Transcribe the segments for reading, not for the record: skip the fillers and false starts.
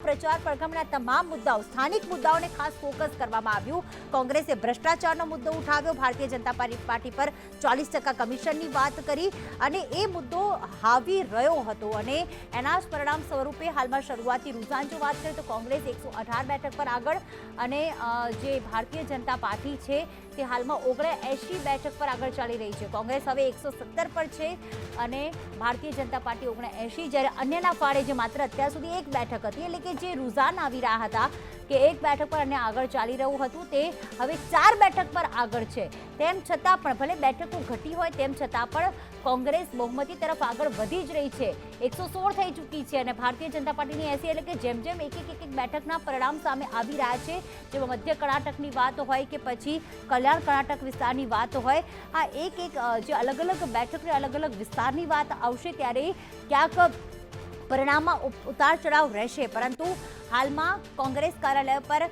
પ્રચાર પડઘમના તમામ મુદ્દાઓ, સ્થાનિક મુદ્દાઓને ખાસ ફોકસ કરવામાં આવ્યું. કોંગ્રેસે ભ્રષ્ટાચારનો મુદ્દો ઉઠાવ્યો, ભારતીય જનતા પાર્ટી પર 40% કમિશનની વાત કરી અને એ મુદ્દો હાવી રહ્યો હતો અને એના જ પરિણામ સ્વરૂપે હાલમાં શરૂઆતી રૂઝાન જો વાત કરીએ તો કોંગ્રેસ 118 બેઠક પર આગળ અને જે ભારતીય જનતા પાર્ટી છે તે હાલમાં 79 બેઠક પર આગળ ચાલી રહી છે. કોંગ્રેસ હવે 117 પર છે અને ભારતીય જનતા પાર્ટી 79, જ્યારે અન્યના ફાળે જે માત્ર અત્યાર સુધી એક બેઠક હતી, એટલે કે જે રૂઝાન આવી રહ્યા હતા કે એક બેઠક પર અન્ય આગળ ચાલી રહ્યું હતું તે હવે 4 બેઠક પર આગળ છે. તેમ છતાં પણ ભલે બેઠકો ઘટી હોય તેમ છતાં પણ કોંગ્રેસ બહુમતી તરફ આગળ વધી જ રહી છે. 116 થઈ ચૂકી છે અને ભારતીય જનતા પાર્ટીની 80, એટલે કે જેમ જેમ એક બેઠકના પરિણામ સામે આવી રહ્યા છે, જેમાં મધ્ય કર્ણાટકની વાત હોય કે પછી કલ્યાણ કર્ણાટક વિસ્તારની વાત હોય, આ એક જે અલગ અલગ બેઠકની અલગ અલગ વિસ્તારની વાત આવશે ત્યારે ક્યાંક પરિણામમાં ઉતાર ચઢાવ રહેશે. પરંતુ હાલમાં કોંગ્રેસ કાર્યાલય પર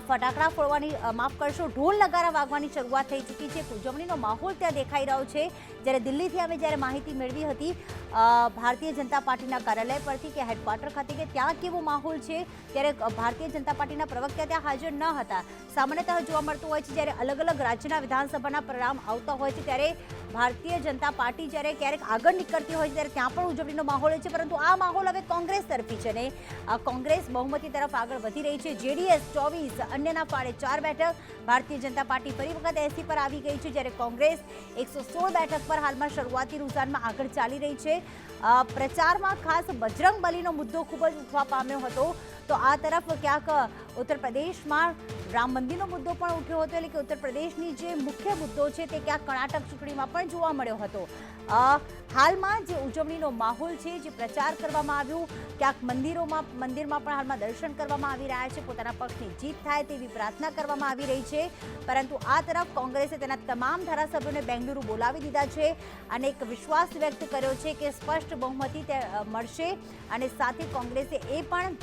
ફટાકડા ફોડવાની, માફ કરશો, ઢોલ નગારા વાગવાની શરૂઆત થઈ ચૂકી છે. ઉજવણીનો માહોલ ત્યાં દેખાઈ રહ્યો છે. જ્યારે દિલ્હીથી અમે જ્યારે માહિતી મેળવી હતી ભારતીય જનતા પાર્ટીના કાર્યાલય પરથી કે હેડક્વાર્ટર ખાતે કે ત્યાં કેવો માહોલ છે, ત્યારે ભારતીય જનતા પાર્ટીના પ્રવક્તા ત્યાં હાજર ન હતા. સામાન્યતઃ જોવા મળતું હોય છે જ્યારે અલગ અલગ રાજ્યના વિધાનસભાના પરિણામ આવતા હોય છે ત્યારે ભારતીય જનતા પાર્ટી જ્યારે ક્યારેક આગળ નીકળતી હોય છે ત્યારે ત્યાં પણ ઉજવણીનો માહોલ હોય છે. પરંતુ આ માહોલ હવે કોંગ્રેસ તરફી છે અને કોંગ્રેસ બહુમતી તરફ આગળ વધી રહી છે. જેડીએસ 24, અન્યના ફાળે 4 બેઠક, ભારતીય જનતા પાર્ટી ફરી વખત 80 પર આવી ગઈ છે, જ્યારે કોંગ્રેસ 116 બેઠક પર હાલમાં શરૂઆતી રૂઝાનમાં આગળ ચાલી રહી છે. પ્રચારમાં ખાસ બજરંગ બલીનો મુદ્દો ખૂબ જ ઉઠવા પામ્યો હતો, તો આ તરફ ક્યાંક ઉત્તર પ્રદેશમાં રામ મંદિરનો મુદ્દો પણ ઉઠ્યો હતો, એટલે કે ઉત્તર પ્રદેશની જે મુખ્ય મુદ્દો છે તે ક્યાંક કર્ણાટક ચૂંટણીમાં પણ જોવા મળ્યો હતો. હાલમાં જે ઉજવણીનો માહોલ છે, જે પ્રચાર કરવામાં આવ્યું, ક્યાંક મંદિરમાં પણ હાલમાં દર્શન કરવામાં આવી રહ્યા છે, પોતાના પક્ષની જીત થાય તેવી પ્રાર્થના કરવામાં આવી રહી છે. પરંતુ આ તરફ કોંગ્રેસે તેના તમામ ધારાસભ્યોને બેંગલુરુ બોલાવી દીધા છે અને એક વિશ્વાસ વ્યક્ત કર્યો છે કે સ્પષ્ટ બહુમતી મળશે અને સાથે કોંગ્રેસે એ પણ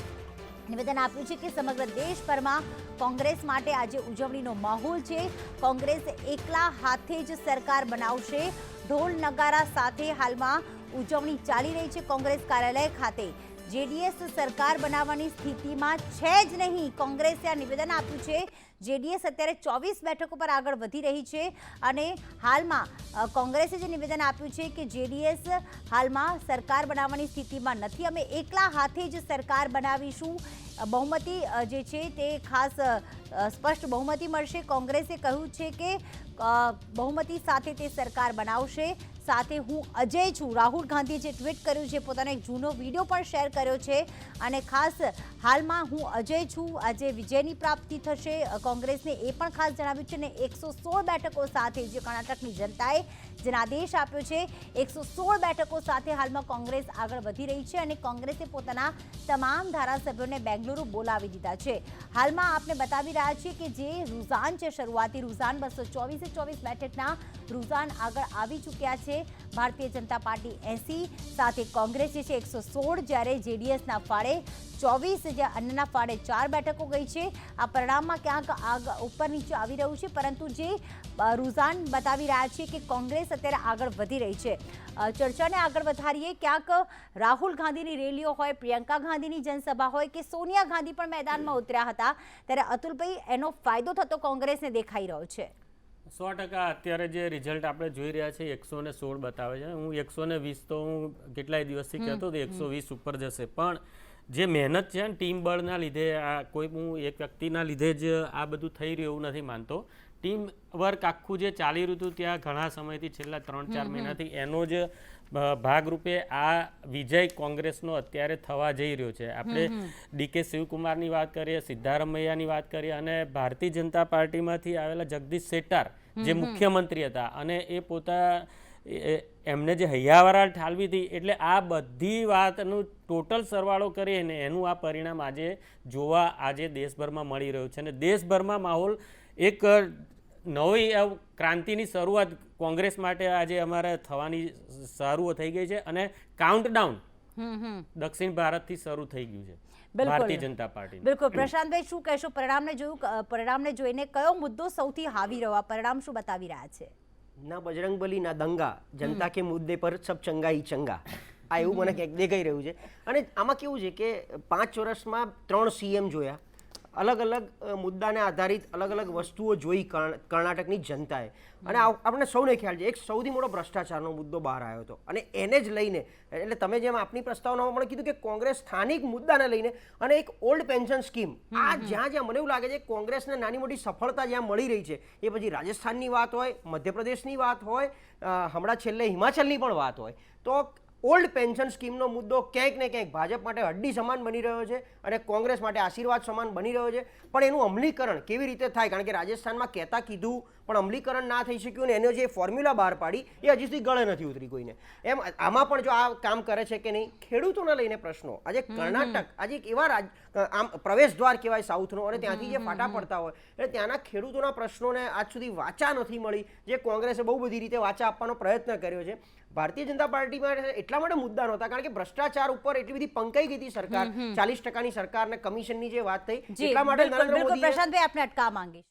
નિવેદન આપ્યું છે કે સમગ્ર દેશભરમાં કોંગ્રેસ માટે આજે ઉજવણીનો માહોલ છે. કોંગ્રેસ એકલા હાથે જ સરકાર બનાવશે. ઢોલ નગારા સાથે હાલમાં ઉજવણી ચાલી રહી છે કોંગ્રેસ કાર્યાલય ખાતે. જેડીએસ સરકાર બનાવવાની સ્થિતિમાં છે જ નહીં, કોંગ્રેસે આ નિવેદન આપ્યું છે. જેડીએસ અત્યારે 24 બેઠકો પર આગળ વધી રહી છે અને હાલમાં કોંગ્રેસે જે નિવેદન આપ્યું છે કે જેડીએસ હાલમાં સરકાર બનાવવાની સ્થિતિમાં નથી, અમે એકલા હાથે જ સરકાર બનાવીશું. બહુમતી જે છે તે ખાસ સ્પષ્ટ બહુમતી મળશે. કોંગ્રેસે કહ્યું છે કે બહુમતી સાથે તે સરકાર બનાવશે. સાથે હું અજય છું, રાહુલ ગાંધીએ જે ટ્વીટ કર્યું છે, પોતાનો એક જૂનો વિડીયો પણ શેર કર્યો છે અને ખાસ હાલમાં હું અજય છું, આજે વિજયની પ્રાપ્તિ થશે. કોંગ્રેસને એ પણ ખાસ જણાવ્યું છે અને 116 બેઠકો સાથે જે કર્ણાટકની જનતાએ જનાદેશ આપ્યો છે, 116 બેઠકો સાથે હાલમાં કોંગ્રેસ આગળ વધી રહી છે અને કોંગ્રેસે પોતાના તમામ ધારાસભ્યોને બેંગલુરુ બોલાવી દીધા છે. હાલમાં આપને બતાવી રહ્યા છીએ કે જે રૂઝાન છે, શરૂઆતી રૂઝાન 224 બેઠકના રૂઝાન આગળ આવી ચૂક્યા છે. ભારતીય જનતા પાર્ટી 80, સાથે કોંગ્રેસ જે છે 116, જ્યારે જેડીએસના ફાળે 24, જે અન્યના ફાળે 4 બેઠકો ગઈ છે. આ પરિણામમાં ક્યાંક ઉપર નીચે આવી રહ્યું છે, પરંતુ જે રૂઝાન બતાવી રહ્યા છે કે કોંગ્રેસ અત્યારે આગળ વધી રહી છે. ચર્ચાને આગળ વધારીએ. ક્યાંક રાહુલ ગાંધીની રેલીઓ હોય, પ્રિયંકા ગાંધીની જનસભા હોય કે સોનિયા ગાંધી પણ મેદાનમાં ઉતર્યા હતા, ત્યારે અતુલભાઈ એનો ફાયદો થતો કોંગ્રેસને દેખાઈ રહ્યો છે. 100% અત્યારે જે રિઝલ્ટ આપણે જોઈ રહ્યા છીએ 116 બતાવે છે. હું 120 તો હું કેટલાય દિવસથી કહેતો હતો 120 ઉપર જશે, પણ જે મહેનત છે ને ટીમ બળના લીધે, આ કોઈ હું એક વ્યક્તિના લીધે જ આ બધું થઈ રહ્યું એવું નથી માનતો. ટીમ વર્ક આખું જે ચાલી રહ્યું હતું ત્યાં ઘણા સમયથી, છેલ્લા 3-4 મહિનાથી, એનો જ ભાગરૂપે આ વિજય કોંગ્રેસનો અત્યારે થવા જઈ રહ્યો છે. આપણે ડીકે શિવકુમારની વાત કરીએ, સિદ્ધારમૈયાની વાત કરીએ અને ભારતીય જનતા પાર્ટીમાંથી આવેલા જગદીશ શેટ્ટાર જે મુખ્યમંત્રી હતા અને એ એમને જે હૈયાવરા ઠાલવી હતી, એટલે આ બધી વાતનું ટોટલ સરવાળો કરીને એનું આ પરિણામ આજે જોવા આજે દેશભરમાં મળી રહ્યું છે અને દેશભરમાં માહોલ એક નવી ક્રાંતિની શરૂઆત કોંગ્રેસ માટે આજે અમારે થવાની શરૂ થઈ ગઈ છે અને કાઉન્ટડાઉન દક્ષિણ ભારતથી શરૂ થઈ ગયું છે ભારતીય જનતા પાર્ટી. બિલકુલ. પ્રશાંતભાઈ, શું કહેશો? પરિણામને જોઈને કયો મુદ્દો સૌથી હાવી રહ્યો? પરિણામ શું બતાવી રહ્યા છે? ના બજરંગ બલી ના દંગા, जनता के मुद्दे पर सब चंगा ही चंगा. આ એવું મને ક્યાંક દેખાઈ રહ્યું છે. અને આમાં કેવું છે કે 5 વર્ષમાં 3 CM જોયા, અલગ અલગ મુદ્દાને આધારિત અલગ અલગ વસ્તુઓ જોઈ કર્ણાટકની જનતાએ. અને આપણને સૌને ખ્યાલ છે એક સૌથી મોટો ભ્રષ્ટાચારનો મુદ્દો બહાર આવ્યો હતો, અને એને જ લઈને, એટલે તમે જેમ આપની પ્રસ્તાવનામાં પણ કીધું કે કોંગ્રેસ સ્થાનિક મુદ્દાને લઈને અને એક ઓલ્ડ પેન્શન સ્કીમ, આ જ્યાં જ્યાં મને એવું લાગે છે કોંગ્રેસને નાની મોટી સફળતા જ્યાં મળી રહી છે, એ પછી રાજસ્થાનની વાત હોય, મધ્યપ્રદેશની વાત હોય, હમણાં છેલ્લે હિમાચલની પણ વાત હોય, તો ઓલ્ડ પેન્શન સ્કીમનો મુદ્દો ક્યાંક ને ક્યાંક ભાજપ માટે હડ્ડી સમાન બની રહ્યો છે અને કોંગ્રેસ માટે આશીર્વાદ સમાન બની રહ્યો છે. પણ એનું અમલીકરણ કેવી રીતે થાય, કારણ કે રાજસ્થાનમાં કહેતા કીધું પણ અમલીકરણ ના થઈ શક્યું, ને એનો જે ફોર્મ્યુલા બહાર પાડી એ હજી સુધી ગળે નથી ઉતરી કોઈને. એમ આમાં પણ જો આ કામ કરે છે કે નહીં, ખેડૂતોને લઈને પ્રશ્નો, આજે કર્ણાટક આજે એક એવા આમ પ્રવેશ દ્વાર કહેવાય સાઉથનો, અને ત્યાંથી જે ફાટા પડતા હોય એટલે ત્યાંના ખેડૂતોના પ્રશ્નોને આજ સુધી વાચા નથી મળી, જે કોંગ્રેસે બહુ બધી રીતે વાચા આપવાનો પ્રયત્ન કર્યો છે. ભારતીય જનતા પાર્ટીમાં એટલા માટે મુદ્દા નહોતા કારણ કે ભ્રષ્ટાચાર ઉપર એટલી બધી પંકાઈ ગઈ હતી સરકાર, 40% સરકારને કમિશનની જે વાત થઈ, એટલા માટે નરેન્દ્ર મોદી प्रशांत भाई आपने अटका मांगी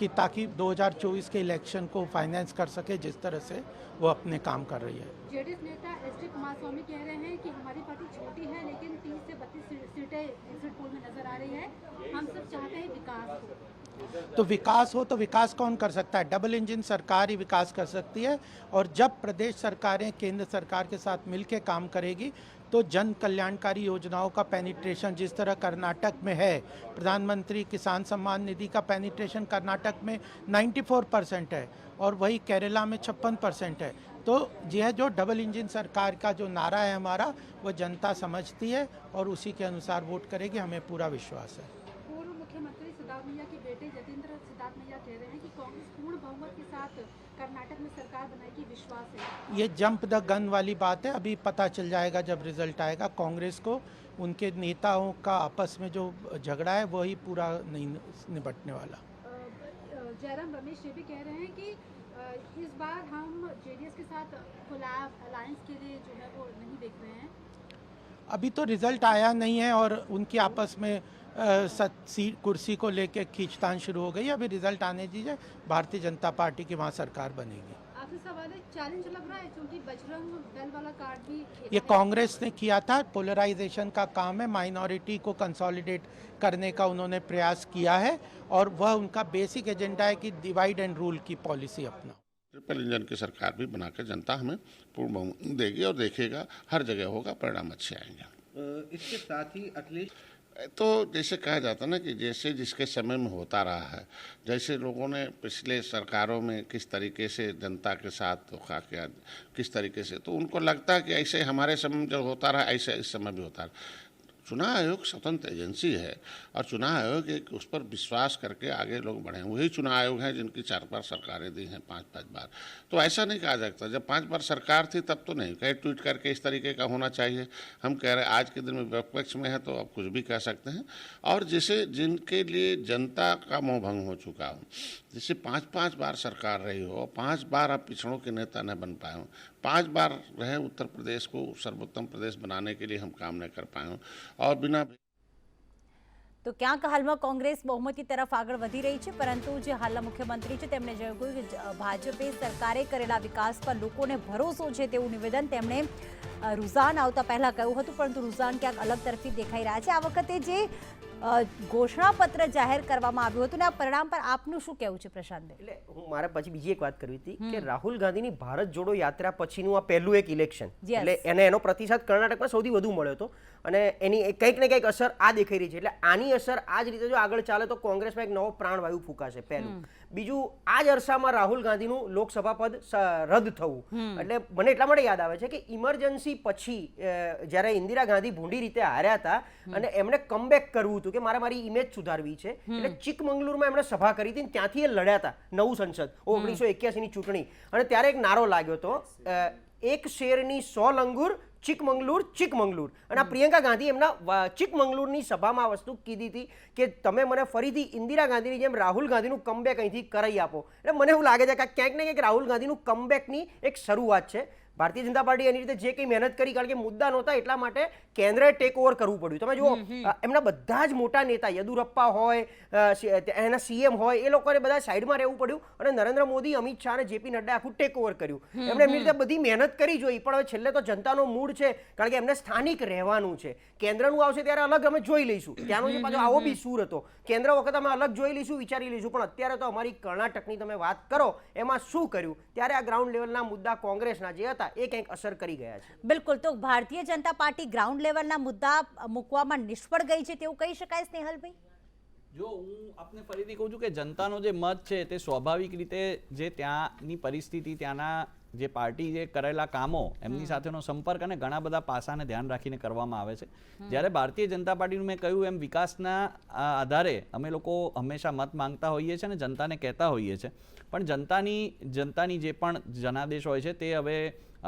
कि ताकि 2024 के इलेक्शन को फाइनेंस कर सके जिस तरह से वो अपने काम कर रही है. जेडीएस नेता एस.डी. कुमारस्वामी कह रहे हैं कि हमारी पार्टी छोटी है लेकिन 30 से 32 सीटें एग्जिट पोल में नजर आ रही है, हम सब चाहते हैं विकास हो. तो विकास हो तो विकास कौन कर सकता है? डबल इंजन सरकार ही विकास कर सकती है. और जब प्रदेश सरकारें केंद्र सरकार के साथ मिलकर काम करेगी तो जन कल्याणकारी योजनाओं का पेनिट्रेशन जिस तरह कर्नाटक में है, प्रधानमंत्री किसान सम्मान निधि का पेनिट्रेशन कर्नाटक में 94% है और वही केरला में 56% है. तो यह जो डबल इंजन सरकार का जो नारा है हमारा, वो जनता समझती है और उसी के अनुसार वोट करेगी, हमें पूरा विश्वास है. पूर्व मुख्यमंत्री सिद्धार्थ मैया के बेटे जतेंद्र सिद्धार्थ मैया कह रहे हैं कि कांग्रेस पूर्ण बहुमत के साथ कर्नाटक में सरकार बनाएगी, विश्वास है. ये जंप द गन वाली बात है, अभी पता चल जाएगा जब रिजल्ट आएगा. कांग्रेस को उनके नेताओं का आपस में जो झगड़ा है वही पूरा नहीं निपटने वाला. जयराम रमेश ये भी कह रहे हैं कि इस बार हम जेडीएस के साथ कोलैब अलायंस के लिए जो है वो नहीं देख रहे हैं. अभी तो रिजल्ट आया नहीं है और उनकी आपस में सीट कुर्सी को लेके खींचतान शुरू हो गई. अभी रिजल्ट आने दीजिए, भारतीय जनता पार्टी की वहाँ सरकार बनेगी. आखिरी सवाल है, चैलेंज लग रहा है क्योंकि बजरंग दल वाला कार्ड भी ये कांग्रेस ने किया था, पोलराइजेशन का काम है, माइनॉरिटी को कंसोलिडेट करने का उन्होंने प्रयास किया है और वह उनका बेसिक एजेंडा है कि डिवाइड एंड रूल की पॉलिसी अपना. ट्रिपल इंजन की सरकार भी बनाकर जनता हमें पूर्ण बहुमत देगी और देखेगा, हर जगह होगा, परिणाम अच्छे आएंगे. इसके साथ ही एटलीस्ट तो जैसे कहा जाता ना कि जैसे जिसके समय में होता रहा है, जैसे लोगों ने पिछले सरकारों में किस तरीके से जनता के साथ धोखा किया, किस तरीके से, तो उनको लगता है कि ऐसे हमारे समय में जो होता रहा ऐसे इस समय भी होता रहा. चुनाव आयोग स्वतंत्र एजेंसी है और चुनाव आयोग एक उस पर विश्वास करके आगे लोग बढ़े. वही चुनाव आयोग हैं जिनकी 4 बार सरकारें दी हैं, 5-5 बार. तो ऐसा नहीं कहा जाता, जब 5 बार सरकार थी तब तो नहीं कहे ट्वीट करके इस तरीके का होना चाहिए. हम कह रहे हैं आज के दिन में विपक्ष में है तो अब कुछ भी कह सकते हैं. और जैसे जिनके लिए जनता का मोह भंग हो चुका हो, जैसे 5-5 बार सरकार रही हो, 5 बार आप पिछड़ों के नेता न बन पाए हो, 5 बार रहे उत्तर प्रदेश को सर्वोत्तम प्रदेश बनाने के लिए हम काम न कर पाए हो और बिना. તો ક્યાંક હાલમાં કોંગ્રેસ બહુમતી તરફ આગળ વધી રહી છે, પરંતુ જે હાલના મુખ્યમંત્રી છે તેમણે જણાવ્યું કે ભાજપે સરકારે કરેલા વિકાસ પર લોકોને ભરોસો છે તેવું નિવેદન તેમણે રૂઝાન આવતા પહેલા કહ્યું હતું, પરંતુ રૂઝાન ક્યાંક અલગ તરફથી દેખાઈ રહ્યા છે. આ વખતે જે ઘોષણાપત્ર જાહેર કરવામાં આવ્યું હતું ને આ પરિણામ પર આપનું શું કહેવું છે પ્રશાંતભાઈ? એટલે હું મારે પછી બીજી એક વાત કરવી હતી કે રાહુલ ગાંધીની ભારત જોડો યાત્રા પછીનું આ પહેલું એક ઇલેક્શન, એટલે એને એનો પ્રતિસાદ કર્ણાટકમાં સૌથી વધુ મળ્યો હતો અને એની કંઈક ને કંઈક અસર આ દેખાઈ રહી છે. એટલે આની અસર આ જ રીતે જો આગળ ચાલે તો કોંગ્રેસમાં એક નવો પ્રાણવાયુ ફૂંકાશે, પહેલું. બીજું, આ જ અરસામાં રાહુલ ગાંધીનું લોકસભા પદ રદ થવું, એટલે મને એટલા માટે યાદ આવે છે કે ઇમરજન્સી પછી જ્યારે ઇન્દિરા ગાંધી ભૂંડી રીતે હાર્યા હતા અને એમણે કમબેક કરવું હતું કે મારે મારી ઇમેજ સુધારવી છે, એટલે ચિકમંગલુરમાં એમણે સભા કરી હતી, ત્યાંથી એ લડ્યા હતા નવું સંસદ 1981ની ચૂંટણી. અને ત્યારે એક નારો લાગ્યો હતો, એક શેરની 100 લંગૂર, ચિકમંગલુર ચિકમંગલુર. અને આ પ્રિયંકા ગાંધી એમના ચિકમંગલુરની સભામાં આ વસ્તુ કીધી હતી કે તમે મને ફરીથી ઇન્દિરા ગાંધીની જેમ રાહુલ ગાંધીનું કમબેક અહીંથી કરાવી આપો. એટલે મને એવું લાગે છે કે ક્યાંક ને ક્યાંક રાહુલ ગાંધીનું કમબેકની એક શરૂઆત છે. ભારતીય જનતા પાર્ટી એની રીતે જે કંઈ મહેનત કરી, કારણ કે મુદ્દા નહોતા એટલા માટે કેન્દ્રએ ટેક ઓવર કરવું પડ્યું. તમે જુઓ એમના બધા જ મોટા નેતા યદુરપ્પા હોય, એના સીએમ હોય, એ લોકોને બધા સાઈડમાં રહેવું પડ્યું અને નરેન્દ્ર મોદી, અમિત શાહ અને જેપી નડ્ડા આખું ટેક ઓવર કર્યું. એમણે એમની રીતે બધી મહેનત કરી જોઈ, પણ હવે છેલ્લે તો જનતાનો મૂડ છે, કારણ કે એમને સ્થાનિક રહેવાનું છે. કેન્દ્રનું આવશે ત્યારે અલગ અમે જોઈ લઈશું, ત્યાંનો જે પાછો આવો બી સૂર હતો, કેન્દ્ર વખત અમે અલગ જોઈ લઈશું, વિચારી લઈશું. પણ અત્યારે તો અમારી કર્ણાટકની તમે વાત કરો એમાં શું કર્યું, ત્યારે આ ગ્રાઉન્ડ લેવલના મુદ્દા કોંગ્રેસના જે હતા એ કંઈક અસર કરી ગયા છે. બિલકુલ. તો ભારતીય જનતા પાર્ટી ગ્રાઉન્ડ લેવલના મુદ્દા મૂકવામાં નિષ્ફળ ગઈ છે તેવું કહી શકાય સ્નેહલભાઈ? જો હું આપને ફરીથી કહું છું કે જનતાનો જે મત છે તે સ્વાભાવિક રીતે જે ત્યાંની પરિસ્થિતિ, ત્યાંના જે પાર્ટી જે કરેલા કામો, એમની સાથેનો સંપર્ક અને ઘણા બધા પાસાને ધ્યાન રાખીને કરવામાં આવે છે. જ્યારે ભારતીય જનતા પાર્ટીનું મેં કહ્યું એમ વિકાસના આધારે અમે લોકો હંમેશા મત માંગતા હોઈએ છીએ અને જનતાને કહેતા હોઈએ છીએ, પણ જનતાની જે પણ જનાદેશ હોય છે તે હવે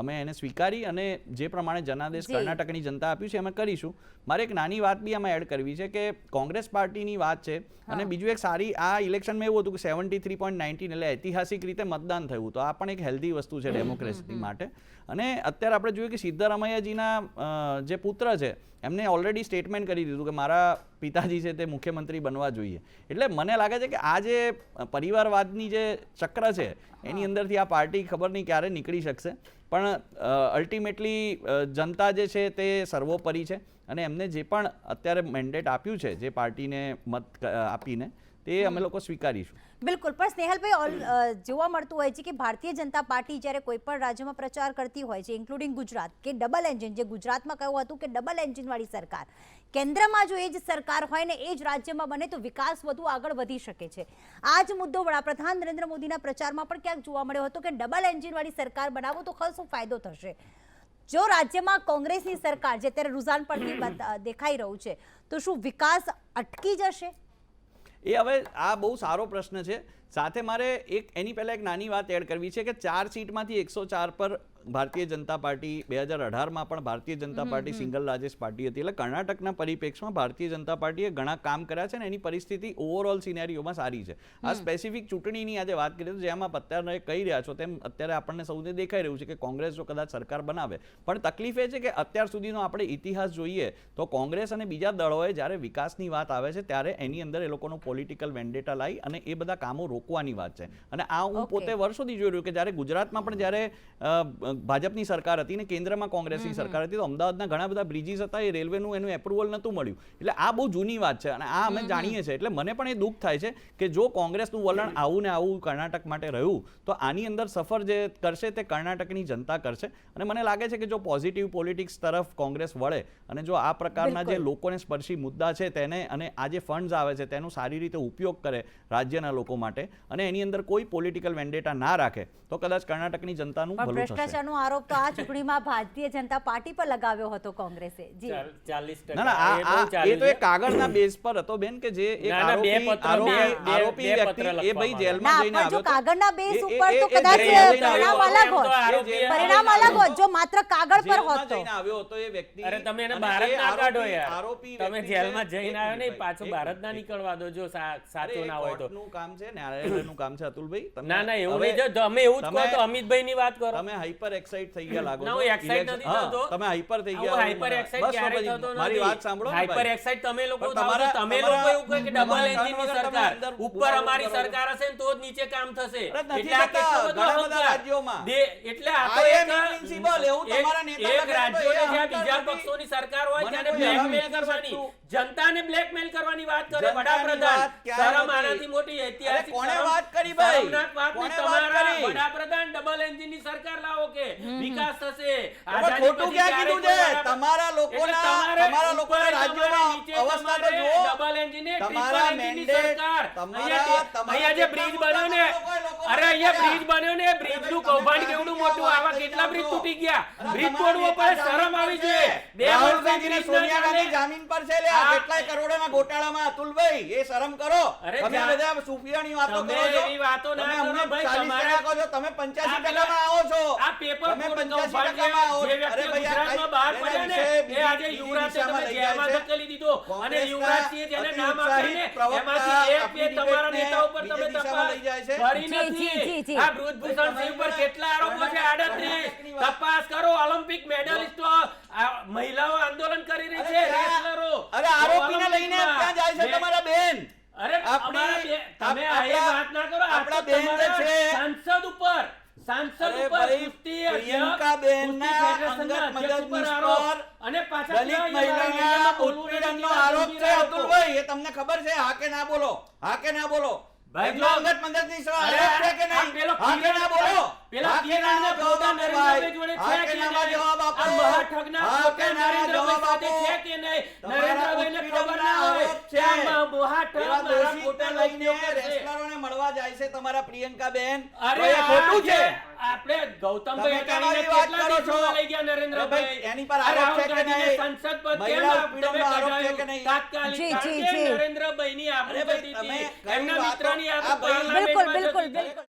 અમે એને સ્વીકારી અને જે પ્રમાણે જનાદેશ કર્ણાટકની જનતા આપ્યું છે અમે કરીશું. મારે એક નાની વાત બી આમાં એડ કરવી છે કે કોંગ્રેસ પાર્ટીની વાત છે અને બીજું એક સારી, આ ઇલેક્શનમાં એવું હતું કે 73.19 એટલે ઐતિહાસિક રીતે મતદાન થયું, તો આ પણ એક હેલ્ધી વસ્તુ છે ડેમોક્રેસી માટે. અને અત્યારે આપણે જોયું કે સિદ્ધારામૈયાજીના જે પુત્ર છે એમને ઓલરેડી સ્ટેટમેન્ટ કરી દીધું કે મારા પિતાજી છે તે મુખ્યમંત્રી બનવા જોઈએ. એટલે મને લાગે છે કે આ જે પરિવારવાદની જે ચક્ર છે એની અંદરથી આ પાર્ટી ખબર નહીં ક્યારે નીકળી શકશે, પણ અલ્ટિમેટલી જનતા જે છે તે સર્વોપરી છે અને એમને જે પણ અત્યારે મેન્ડેટ આપ્યું છે જે પાર્ટીને મત આપીને, તે અમે લોકો સ્વીકારીશું. બિલકુલ. પણ સ્નેહલભાઈ, જોવા મળતું હોય છે કે ભારતીય જનતા પાર્ટી જ્યારે કોઈ પણ રાજ્યમાં પ્રચાર કરતી હોય છે, ઇન્ક્લુડિંગ ગુજરાત, કે ડબલ એન્જિન, જે ગુજરાતમાં કહ્યું હતું કે ડબલ એન્જિનવાળી સરકાર, કેન્દ્રમાં જો એ જ સરકાર હોય ને એ જ રાજ્યમાં બને તો વિકાસ વધુ આગળ વધી શકે છે. આ જ મુદ્દો વડાપ્રધાન નરેન્દ્ર મોદીના પ્રચારમાં પણ ક્યાંક જોવા મળ્યો હતો કે ડબલ એન્જિનવાળી સરકાર બનાવો તો ખાસો ફાયદો થશે. જો રાજ્યમાં કોંગ્રેસની સરકાર, જે અત્યારે રૂઝાન પરથી દેખાઈ રહ્યું છે, તો શું વિકાસ અટકી જશે? એ હવે આ બહુ સારો પ્રશ્ન છે. સાથે મારે એની પહેલાં એક નાની વાત એડ કરવી છે કે 4 સીટમાંથી 104 પર ભારતીય જનતા પાર્ટી 2018માં પણ Bharatiya Janata party single largest party હતી. એટલે કર્ણાટકના પરિપ્રેક્ષમાં ભારતીય જનતા પાર્ટીએ ઘણા કામ કર્યા છે અને એની પરિસ્થિતિ ઓવરઓલ સિનેરીઓમાં સારી છે. આ સ્પેસિફિક ચૂંટણીની આજે વાત કરીએ તો જેમાં અત્યારે કહી રહ્યા છો તેમ અત્યારે આપણને સૌને દેખાઈ રહ્યું છે કે કોંગ્રેસ જો કદાચ સરકાર બનાવે, પણ તકલીફ એ છે કે અત્યાર સુધીનો આપણે ઇતિહાસ જોઈએ તો કોંગ્રેસ અને બીજા દળોએ જ્યારે વિકાસની વાત આવે છે ત્યારે એની અંદર એ લોકોનો પોલિટિકલ વેન્ડેટા લાવી અને એ બધા કામો રોકવાની વાત છે. અને આ હું પોતે વર્ષોથી જોઈ રહ્યું કે જ્યારે ગુજરાતમાં પણ જ્યારે ભાજપની સરકાર હતી ને કેન્દ્રમાં કોંગ્રેસની સરકાર હતી તો અમદાવાદના ઘણા બધા બ્રિજીસ હતા, એ રેલવેનું એનું એપ્રુવલ નહોતું મળ્યું. એટલે આ બહુ જૂની વાત છે અને આ અમે જાણીએ છીએ. એટલે મને પણ એ દુઃખ થાય છે કે જો કોંગ્રેસનું વલણ આવું ને આવું કર્ણાટક માટે રહ્યું તો આની અંદર સફર જે કરશે તે કર્ણાટકની જનતા કરશે. અને મને લાગે છે કે જો પોઝિટિવ પોલિટિક્સ તરફ કોંગ્રેસ વળે અને જો આ પ્રકારના જે લોકોને સ્પર્શી મુદ્દા છે તેને અને આ જે ફંડ્સ આવે છે તેનો સારી રીતે ઉપયોગ કરે રાજ્યના લોકો માટે અને એની અંદર કોઈ પોલિટિકલ વેન્ડેટા ના રાખે તો કદાચ કર્ણાટકની જનતાનું ભલું થશે. ભ્રષ્ટાચારનો આરોપ તો આ ચૂંટણીમાં ભારતીય જનતા પાર્ટી પર લગાવ્યો હતો કોંગ્રેસે. જી 40%. ના એ તો એક કાગળના બેઝ પર હતો બેન કે જે એક આરોપી વ્યક્તિ એ ભાઈ જેલમાં જઈને આવ્યો. જો કાગળના બેઝ ઉપર તો કદાચ પરિણામ અલગ હોત જો માત્ર કાગળ પર હોત તો. આવ્યો હતો એ વ્યક્તિ. અરે તમે એને ભારત ના કાઢો યાર, તમે જેલમાં જઈને આવ્યો ને પાછો ભારત ના નીકળવા દો જો સાચું ના હોય તો. નું કામ છે, ન્યાયાલયનું કામ છે અતુલભાઈ. ના ના એવું નહીં, જો તમે એવું જ કહો તો અમિતભાઈ ની વાત કરો. તમે હાઈપર એક્સાઇટ થઈ ગયા લાગો ના, હું excite નથી થતો. તમે હાઈપર થઈ ગયા. હાઈપર એક્સાઇટ ક્યારેય થતો નથી. મારી વાત સાંભળો. હાઈપર એક્સાઇટ તમે લોકો થાઓ છો. તમે લોકો એવું કહે કે ડબલ એન્જિન ની સરકાર, ઉપર અમારી સરકાર હશે ને તો જ નીચે કામ થશે. એટલે આ કેટલો બધો રાજ્યોમાં એટલે આ તો એક રાજ્યોને જ્યાં બીજા પક્ષોની સરકાર હોય ત્યારે બ્લેકમેલ કરવાની, જનતાને બ્લેકમેલ કરવાની વાત કરે વડાપ્રધાન. શરમ આનાથી મોટી ઐતિહાસિક કોણે વાત કરી ભાઈ? શરમનાક વાત નહીં. તમારા વડાપ્રધાન ડબલ એન્જિન ની સરકાર લાવો કે વિકાસ થશે. ખોટું ક્યાં કીધું છે? તમારા લોકોના રાજ્યોમાં અવસ્થા તો જુઓ. ડબલ એન્જિન ને તમારા ટ્રિપલ એન્જિન ની સરકાર. તમારા અહીંયા જે બ્રિજ બન્યો ને, અરે અહીંયા બ્રિજ બન્યો ને, બ્રિજ નું કૌભાંડ કેવડું મોટું, આવા કેટલા બ્રિજ તૂટી ગયા. બ્રિજ તોડવો પડે, શરમ આવી જોઈએ. 2 વર્ષથી બ્રિજ સોનિયા ગાંધી જામીન પર છે, કેટલાય કરોડોના ગોટાળામાં. અતુલભાઈ એ શરમ કરો. તમે બધા સુફિયાની વાતો કરો છો. એવી વાતો ના કરો ભાઈ. 40% કહો છો, તમે 85% માં આવો છો. આ પેપર તમે ફૂડ 85% માં આવો. જે વ્યક્તિ ગુજરાતમાં બહાર પડ્યા ને એ આજે યુવરાજે તમે જેલમાં ધકેલી દીધો અને યુવરાજસિંહે જેને નામ આપ્યા ને એમાંથી એક બે તમારા નેતા ઉપર તમે તપાસ કરી નથી. જી. આ બ્રુજભૂષણ સિંહ પર કેટલા આરોપો છે? 38. તપાસ કરો. ઓલિમ્પિક મેડલિસ્ટો મહિલાઓ આંદોલન કરી રહી છે, રેસલરો. અરે આરોપીને લઈને ક્યાં જાય છે તમારા બેન? અરે તમે આ એ વાત ના કરો. આપણા બેન જે છે સાંસદ અરે ઉપર ભાઈ, કુસ્તી પ્રિયંકા બેનના ફેડરેશનના અંગત અધ્યક્ષ ઉપર મદદનીશ આરોપ. પર અને પાછા દલિત પેલા મહિલાના બોલવું ઉત્પીડનનો નથી, આરોપ છે આરોપો. અતુલભાઈ, એ તમને ખબર છે? હા કે ના બોલો? હા કે ના બોલો? ભાઈ, એટલો જો- અંગત મદદનીશ અરે, આરોપ છે કે આ નહીં? પેલો હા કે ના બોલો? પેલા હા કે નાનો જવાબ આપો નરેન્દ્રભાઈ ભાઈ. જોડે હા છે કે કે નામાં નહીં? જવાબ આપો. આ મહાઠગના હા પોતે કે ના નરેન્દ્રભાઈ જવાબ સાથે આપો. છે કે નહીં? તમારા નરેન્દ્રભાઈને ખબર ના ઉત્પીડનના હોય આરોપ છે. કે આ મહાઠગ એવા મારા દોષિતને પોતાનો લઈને ઉપયોગ કરશે. રેસલરોને મળવા જાય છે તમારા પ્રિયંકા બેન. અરે તો એ ખોટું છે. આપણે ગૌતમભાઈ તમે અટાણીને કેવાની વાત કેટલા કરો દિવસો છો? લઈ ગયા નરેન્દ્રભાઈ? અરે ભાઈ, એની પર આ આરોપ છે રાહુલ કે ગાંધીને નહીં? સંસદ પદ મહિલા કેમ ઉત્પીડનનો તમે આરોપ છે કઢાયું? કે નહીં? તાત્કાલિક. જી, કારણ જી, કે જી. નરેન્દ્રભાઈની આબરૂ અરે ભાઈ, જતી તમે હતી. કઈ એમના વાતો- મિત્રની આ આબરૂ ભાઈ- બિલકુલ પાર્લામેન્ટમાં બિલકુલ જતી હતી. બિલકુલ